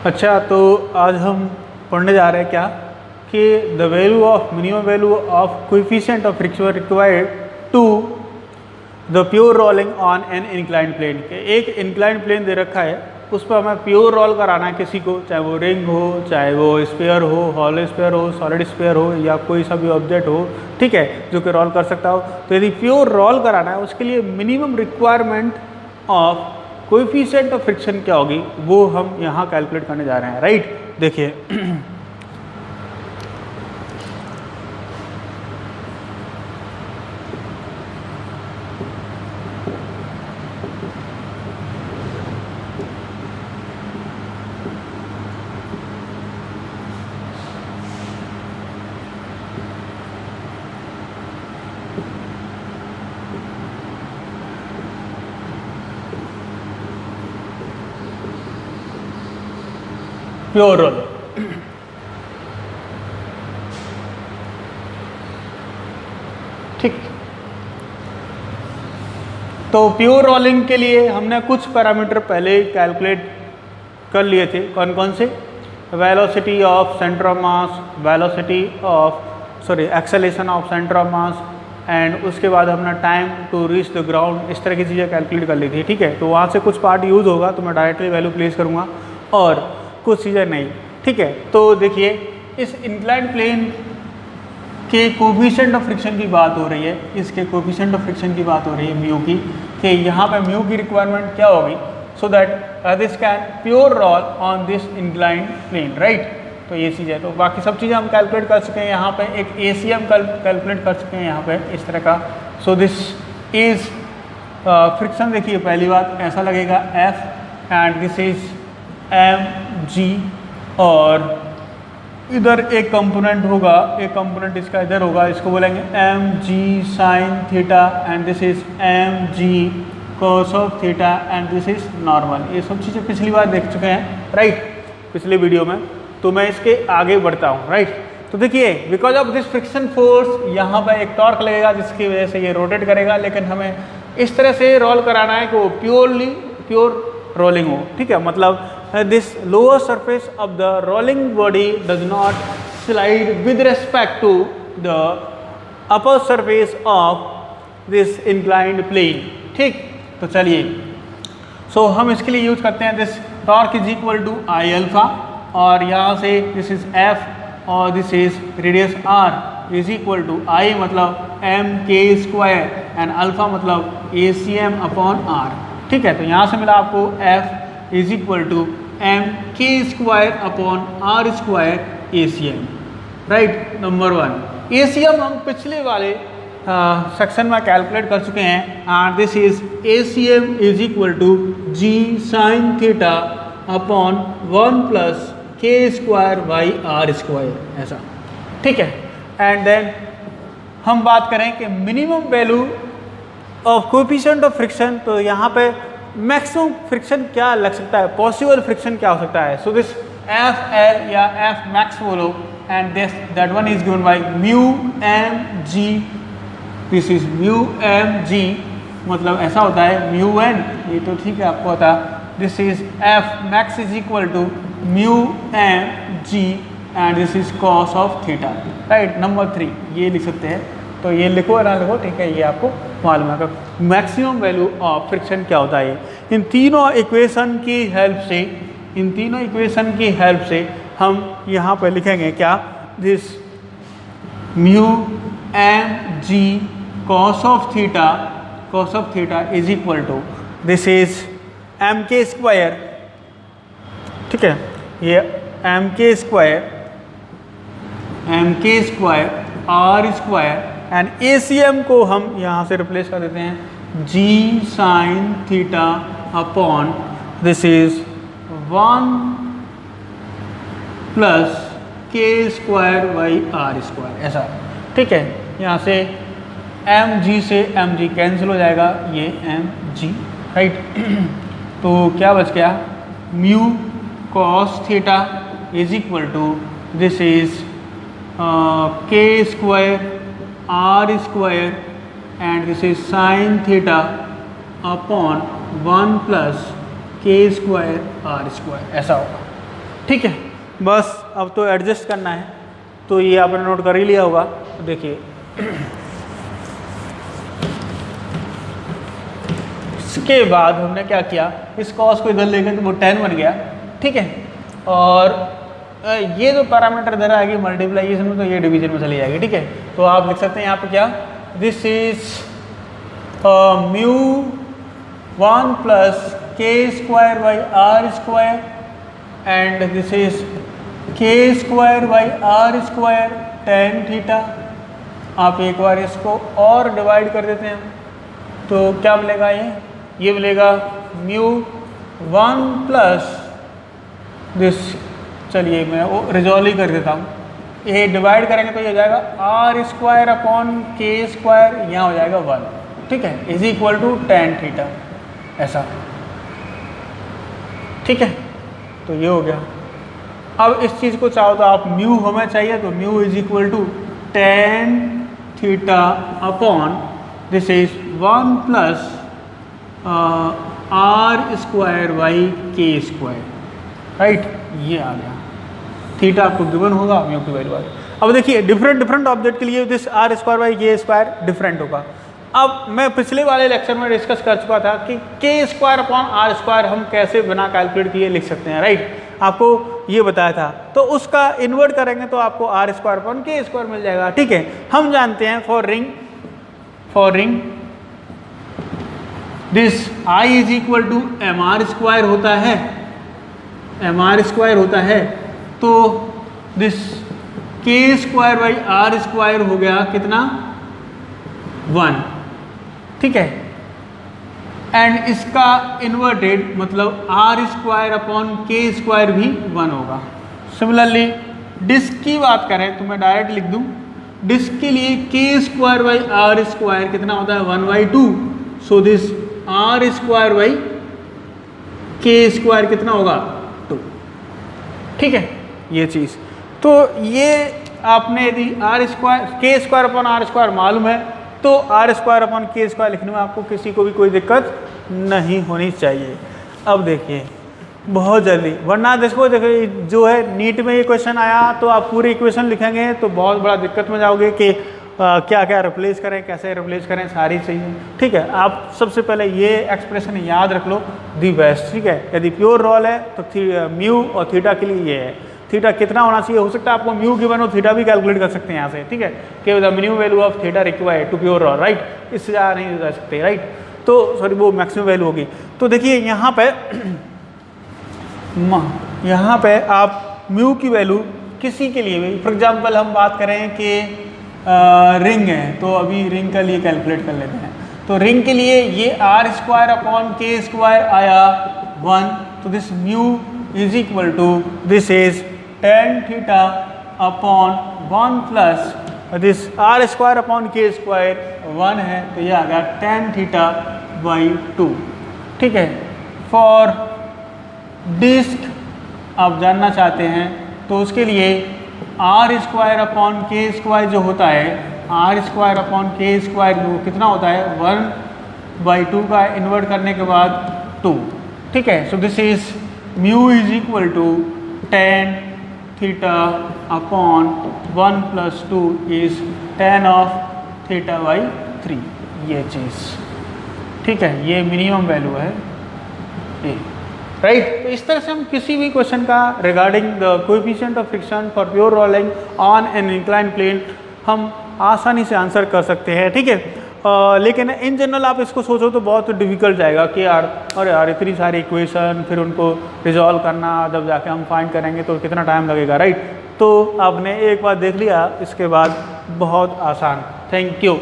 अच्छा, तो आज हम पढ़ने जा रहे हैं क्या कि the value of minimum value of coefficient of friction required to the pure rolling on an inclined plane. के एक इंक्लाइंड प्लेन दे रखा है, उस पर हमें प्योर रोल कराना है किसी को, चाहे वो रिंग हो, चाहे वो स्फीयर हो, हॉलो स्फीयर हो, सॉलिड स्फीयर हो, या कोई सा भी ऑब्जेक्ट हो, ठीक है, जो कि रोल कर सकता हो। तो यदि प्योर रोल कराना है, उसके लिए minimum requirement of coefficient of friction क्या होगी, वो हम यहाँ कैलकुलेट करने जा रहे हैं। राइट, देखिए प्योर रोल, ठीक। तो प्योर रोलिंग के लिए हमने कुछ पैरामीटर पहले कैलकुलेट कर लिए थे। कौन कौन से? Velocity of centre of mass, velocity of acceleration of centre of mass, and उसके बाद हमने time to reach the ground, इस तरह की चीज़ें कैलकुलेट कर ली थी। ठीक है, तो वहाँ से कुछ पार्ट यूज़ होगा तो मैं डायरेक्टली वैल्यू प्लेस करूँगा और कुछ चीज़ें नहीं। ठीक है, तो देखिए इस इंक्लाइंड प्लेन के कोएफिशिएंट ऑफ फ्रिक्शन की बात हो रही है, इसके कोएफिशिएंट ऑफ फ्रिक्शन की बात हो रही है म्यू की, कि यहाँ पे म्यू की रिक्वायरमेंट क्या होगी, so that this can pure roll on this inclined plane. Right, तो ये चीज़ है। तो बाकी सब चीज़ें हम कैलकुलेट कर सकें, यहाँ पे एक ACM कैलकुलेट कर सकें यहाँ पे इस तरह का। सो दिस इज फ्रिक्शन। देखिए पहली बात ऐसा लगेगा F and this is mg, और इधर एक कंपोनेंट होगा, एक कंपोनेंट इसका इधर होगा, इसको बोलेंगे mg sin theta, and this is mg cos of theta, and this is normal. ये सब चीज़ें पिछली बार देख चुके हैं, राइट, पिछले वीडियो में। तो मैं इसके आगे बढ़ता हूँ। राइट, तो देखिए because of this friction force यहाँ पर एक टॉर्क लगेगा जिसकी वजह से ये रोटेट करेगा, लेकिन हमें इस तरह से रोल कराना है कि वो प्योर रोलिंग हो। ठीक है, मतलब this lower surface of the rolling body does not slide with respect to the upper surface of this inclined plane। ठीक, तो चलिए हम इसके लिए यूज करते हैं this torque is equal to I alpha, और यहाँ से दिस इज F और this is radius R is equal to I मतलब mk स्क्वायर एंड अल्फा मतलब ACM अपॉन R। ठीक है, तो यहाँ से मिला आपको F is equal to mk square upon R square ACM। Right, number 1 ACM हम पिछले वाले सेक्शन में कैलकुलेट कर चुके हैं, and this is ACM is equal to G sine theta upon 1 plus k square by R square, ऐसा। ठीक है, एंड देन हम बात करें कि minimum value of coefficient of friction, तो यहाँ पे मैक्सिमम फ्रिक्शन क्या लग सकता है, पॉसिबल फ्रिक्शन क्या हो सकता है। सो दिस FL या F मैक्स बोलो, and this that one is given by mu mg, this is mu mg, मतलब ऐसा होता है म्यू n, ये तो ठीक है आपको पता। This is F max is equal to mu mg and this is cos of theta. Right, number 3 ये लिख सकते हैं, तो ये लिखो या ना लिखो, ठीक है, ये आपको मालूम है कि मैक्सिमम वैल्यू ऑफ फ्रिक्शन क्या होता है। इन तीनों इक्वेशन की हेल्प से हम यहाँ पर लिखेंगे क्या, this mu mg cos of theta is equal to this is mk square. ठीक है, ये mk square R square, and ACM को हम यहाँ से रिप्लेस कर देते हैं G sine theta upon this is 1 plus k square by R square, ऐसा। ठीक है, यहाँ से mg से mg कैंसिल हो जाएगा, ये mg। राइट, तो क्या बच गया, mu cos theta is equal to this is k square R square and this is sine theta upon 1 plus k square R square, ऐसा होगा। ठीक है, बस अब तो एडजस्ट करना है, तो ये आपने नोट कर ही लिया होगा। तो देखिए इसके बाद हमने क्या किया, इस कॉस को इधर ले गए तो वो 10 बन गया। ठीक है, और ये जो पैरामीटर इधर आएगी मल्टीप्लाइजेशन में, तो ये डिवीजन में चली जाएगी। ठीक है, तो आप लिख सकते हैं यहाँ पे क्या, this is mu 1 plus K square by R square and this is K square by R square tan theta. आप एक बार इसको और डिवाइड कर देते हैं तो क्या मिलेगा, ये मिलेगा म्यू 1 प्लस दिस, चलिए मैं वो रिजॉल्व ही कर देता हूँ, ये डिवाइड करेंगे तो ये हो जाएगा R square upon K square, यहाँ हो जाएगा 1। ठीक है, is equal to tan theta, ऐसा। ठीक है, तो ये हो गया। अब इस चीज़ को चाहो तो आप म्यू हमें चाहिए तो mu is equal to tan theta upon this is 1 plus R square by K square, right, ये आ गया। थीटा आपको गिवन होगा, म्यू की वैल्यू आ गई। अब देखिए डिफरेंट ऑब्जेक्ट के लिए this R square by K square different होगा। अब मैं पिछले वाले लेक्चर में डिस्कस कर चुका था कि के स्क्वायर अपॉन आर स्क्वायर हम कैसे बिना कैलकुलेट किए लिख सकते हैं, राइट, आपको ये बताया था। तो उसका इन्वर्ट करेंगे तो आपको R square upon K square मिल जाएगा। ठीक है, हम जानते हैं for ring this I is equal to M R square होता है, एम आर स्क्वायर होता है, तो दिस के स्क्वायर बाई आर स्क्वायर हो गया कितना, 1। ठीक है, एंड इसका इन्वर्टेड मतलब are square upon K square भी 1 होगा। सिमिलरली डिस्क की बात करें तो मैं डायरेक्ट लिख दूं, डिस्क के लिए के स्क्वायर बाई आर स्क्वायर कितना होता है, 1/2। So this R square by K square कितना होगा, 2। ठीक है, ये चीज़ तो ये आपने यदि आर स्क्वायर के स्क्वायर अपॉन आर स्क्वायर मालूम है तो are square upon K square लिखने में आपको किसी को भी कोई दिक्कत नहीं होनी चाहिए। अब देखिए बहुत जल्दी, वरना देखो जो है नीट में ये क्वेश्चन आया तो आप पूरी इक्वेशन लिखेंगे तो बहुत बड़ा दिक्कत में जाओगे कि क्या क्या रिप्लेस करें, कैसे रिप्लेस करें, सारी चीज़ें। ठीक है, आप सबसे पहले ये एक्सप्रेशन याद रख लो, दी बेस्ट। ठीक है, यदि प्योर रोल है तो म्यू और थीटा के लिए ये है, थीटा कितना होना चाहिए, हो सकता है आपको म्यू गिवन हो, थीटा भी कैलकुलेट कर सकते हैं यहाँ से। ठीक है, कि the minimum value of theta required to pure roll, right, इससे ज़्यादा नहीं जा सकते, राइट, तो सॉरी वो मैक्सिमम वैल्यू होगी। तो देखिए यहाँ पे आप म्यू की वैल्यू किसी के लिए भी, फॉर एग्जाम्पल हम बात करें कि रिंग है तो अभी रिंग के लिए कैलकुलेट कर लेते हैं। तो रिंग के लिए ये R square upon K square आया 1, तो this mu is equal to this is tan theta upon 1 plus this R square upon K square 1 है, तो ये आ गया टेन थीटा बाई 2। ठीक है, फॉर डिस्क आप जानना चाहते हैं तो उसके लिए are square upon K square जो होता है, are square upon K square वो कितना होता है, 1/2 का इन्वर्ट करने के बाद 2। ठीक है, so this is mu is equal to tan theta upon 1 plus 2 is tan of theta by 3, ये चीज़। ठीक है, ये मिनिमम वैल्यू है ए, राइट। तो इस तरह से हम किसी भी क्वेश्चन का regarding the coefficient of friction for pure rolling on an inclined plane हम आसानी से आंसर कर सकते हैं। ठीक है, लेकिन इन जनरल आप इसको सोचो तो बहुत डिफिकल्ट जाएगा कि यार अरे यार इतनी सारी इक्वेशन फिर उनको रिजॉल्व करना, जब जाके हम फाइंड करेंगे तो कितना टाइम लगेगा, राइट। तो आपने एक बार देख लिया, इसके बाद बहुत आसान। Thank you.